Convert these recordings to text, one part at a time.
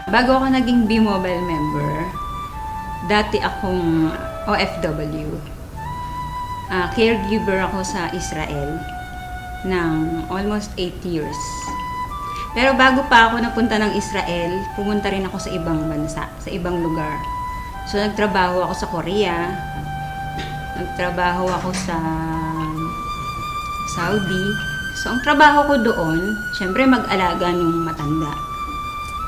Bago ako naging B-Mobile member, dati akong OFW. Caregiver ako sa Israel ng almost 8 years. Pero bago pa ako napunta ng Israel, pumunta rin ako sa ibang bansa, sa ibang lugar. So nagtrabaho ako sa Korea, nagtrabaho ako sa Saudi. So ang trabaho ko doon, syempre mag-alaga ng matanda.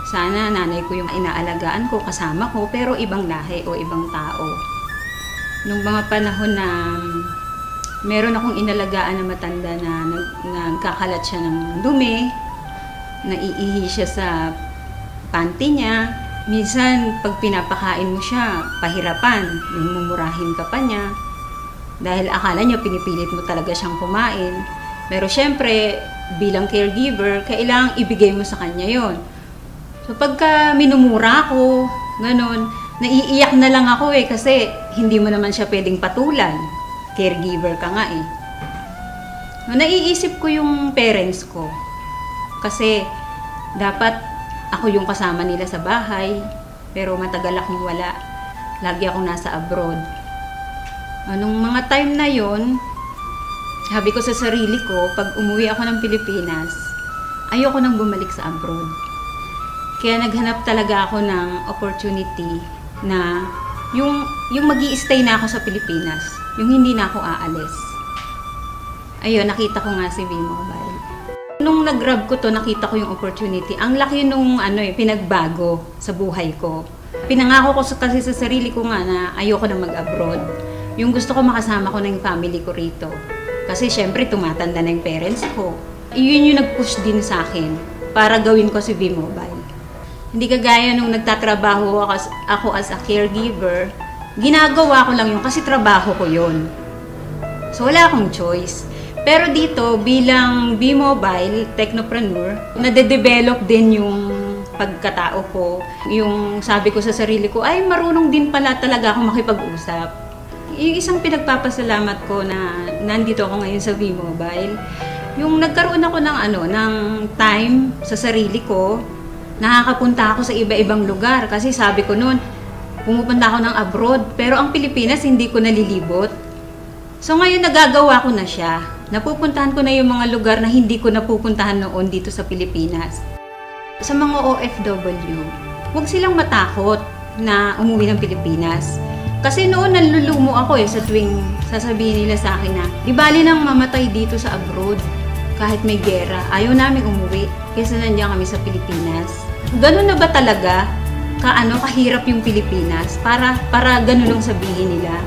Sana nanay ko yung inaalagaan ko, kasama ko, pero ibang lahi o ibang tao. Nung mga panahon na meron akong inalagaan na matanda na nagkakalat siya ng dumi, naiihi siya sa panty niya, minsan pag pinapakain mo siya, pahirapan, yung mumurahin ka pa niya, dahil akala niya pinipilit mo talaga siyang kumain. Pero syempre, bilang caregiver, kailangang ibigay mo sa kanya yon. So pagka minumura ko, ganun, naiiyak na lang ako kasi hindi mo naman siya pwedeng patulan. Caregiver ka nga eh. So, naiisip ko yung parents ko. Kasi dapat ako yung kasama nila sa bahay, pero matagal akong wala. Lagi akong nasa abroad. Nung mga time na yon, sabi ko sa sarili ko, pag umuwi ako ng Pilipinas, ayoko nang bumalik sa abroad. Kaya naghanap talaga ako ng opportunity na yung magi-stay na ako sa Pilipinas, yung hindi na ako aalis. Ayun, nakita ko nga si B-Mobile. Nung nag-grab ko to, nakita ko yung opportunity. Ang laki nung pinagbago sa buhay ko. Pinangako ko kasi sa sarili ko nga na ayoko na mag-abroad. Yung gusto ko makasama ko na yung family ko rito. Kasi syempre tumatanda na yung parents ko. Yun yung nag-push din sa akin para gawin ko si B-Mobile. Hindi kagaya nung nagtatrabaho ako as a caregiver, ginagawa ko lang yun kasi trabaho ko yun. So wala akong choice. Pero dito, bilang B-Mobile technopreneur, nade-develop din yung pagkatao ko. Yung sabi ko sa sarili ko, ay marunong din pala talaga ako makipag-usap. Yung isang pinagpapasalamat ko na nandito ako ngayon sa B-Mobile, yung nagkaroon ako ng time sa sarili ko, nakakapunta ako sa iba-ibang lugar. Kasi sabi ko noon, pumupunta ako ng abroad, pero ang Pilipinas hindi ko nalilibot. So ngayon nagagawa ko na siya. Napupuntahan ko na yung mga lugar na hindi ko napupuntahan noon dito sa Pilipinas. Sa mga OFW, huwag silang matakot na umuwi ng Pilipinas. Kasi noon nanlulumo ako sa tuwing sasabihin nila sa akin na, di bali nang mamatay dito sa abroad kahit may gera. Ayaw namin umuwi kasi nandiyan kami sa Pilipinas. Ganun na ba talaga kahirap yung Pilipinas para ganun ang sabihin nila?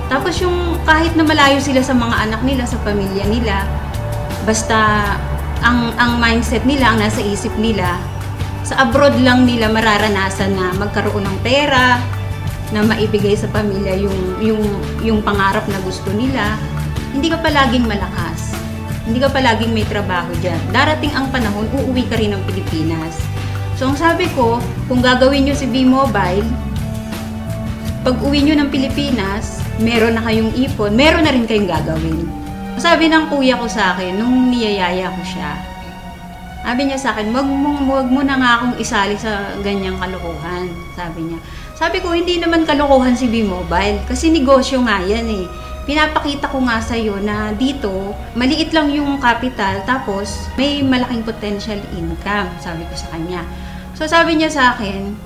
Tapos yung kahit na malayo sila sa mga anak nila, sa pamilya nila, basta ang mindset nila, ang nasa isip nila, sa abroad lang nila mararanasan na magkaroon ng pera, na maibigay sa pamilya yung pangarap na gusto nila. Hindi ka palaging malakas. Hindi ka palaging may trabaho dyan. Darating ang panahon, uuwi ka rin ng Pilipinas. So ang sabi ko, kung gagawin nyo si B-Mobile, pag uwi nyo ng Pilipinas, meron na kayong ipon, meron na rin kayong gagawin. Sabi ng kuya ko sa akin, nung niyayaya ko siya, sabi niya sa akin, wag mo na nga akong isali sa ganyang kalokohan, sabi niya. Sabi ko, hindi naman kalokohan si B-Mobile, kasi negosyo nga yan eh. Pinapakita ko nga sa'yo na dito, maliit lang yung capital, tapos may malaking potential income, sabi ko sa kanya. So sabi niya sa akin,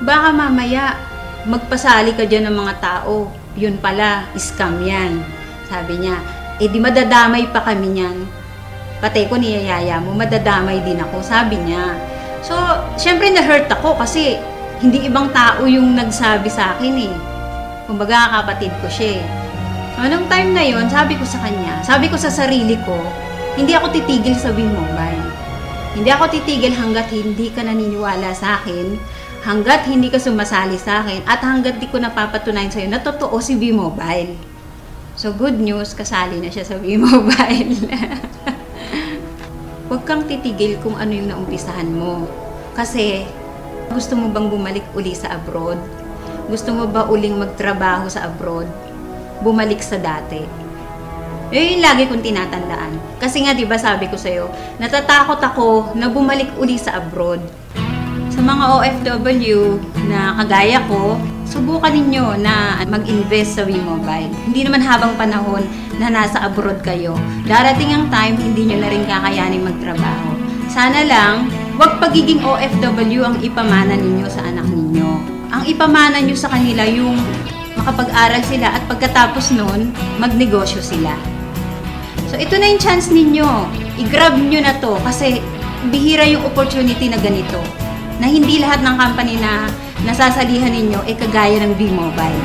baka mamaya magpasali ka dyan ng mga tao, yun pala, scam yan. Sabi niya, di madadamay pa kami niyan. Pati ko niyayaya mo, madadamay din ako, sabi niya. So, syempre na-hurt ako kasi hindi ibang tao yung nagsabi sa akin eh. Kumbaga, kapatid ko siya eh. So, nung time na yon, sabi ko sa kanya, sabi ko sa sarili ko, hindi ako titigil sa B-Mobile. Hindi ako titigil hanggat hindi ka naniniwala sa akin, hanggat hindi ka sumasali sa akin, at hanggat di ko napapatunayan sa'yo na totoo si B-Mobile. So, good news, kasali na siya sa B-Mobile. Huwag kang titigil kung ano yung naumpisahan mo. Kasi, gusto mo bang bumalik uli sa abroad? Gusto mo ba uling magtrabaho sa abroad? Bumalik sa dati? Yung lagi kong tinatandaan. Kasi nga, di ba sabi ko sa'yo, natatakot ako na bumalik uli sa abroad. Sa mga OFW na kagaya ko, subukan ninyo na mag-invest sa WeMobile. Hindi naman habang panahon na nasa abroad kayo, darating ang time hindi nyo na rin kakayanin magtrabaho. Sana lang, huwag pagiging OFW ang ipamana ninyo sa anak ninyo. Ang ipamana nyo sa kanila yung makapag-aral sila at pagkatapos nun, magnegosyo sila. So ito na yung chance ninyo. I-grab nyo na to kasi bihira yung opportunity na ganito. Na hindi lahat ng company na nasasalihan ninyo ay kagaya ng WeMobile.